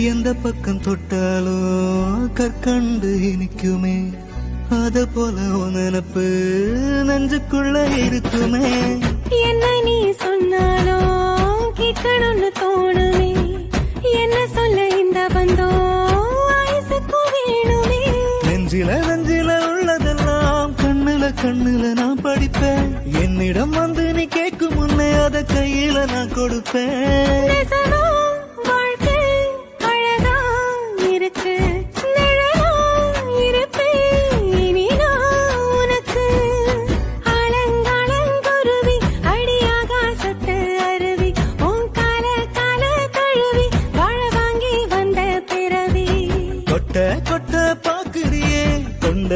எந்த பக்கம் தொட்டாலும் கற்கண்டு இனிக்குமே, அத போல நினப்பு நெஞ்சுக்குள்ள இருக்குமே. என்ன நீ சொன்னாலும் கேட்கணும்னு தோணுமே, என்ன சொல்ல இந்த பந்தம் வயசுக்கும் வேணுமே. நெஞ்சில உள்ளதெல்லாம் கண்ணுல நான் படிப்பேன். என்னிடம் வந்து நீ கேட்கும் முன்னே அத கையில நான் கொடுப்பேன். நெசமா வாழ்க்கை அழகா இருக்கு, நிழலா இருப்பேன் இனி நான் உனக்கு. அலங்கருவி அடியாகாசத்து அருவி, உன் கால கழுவி வாழ வாங்கி வந்த பிறவி. கொட்ட பாக்குறியே கொண்ட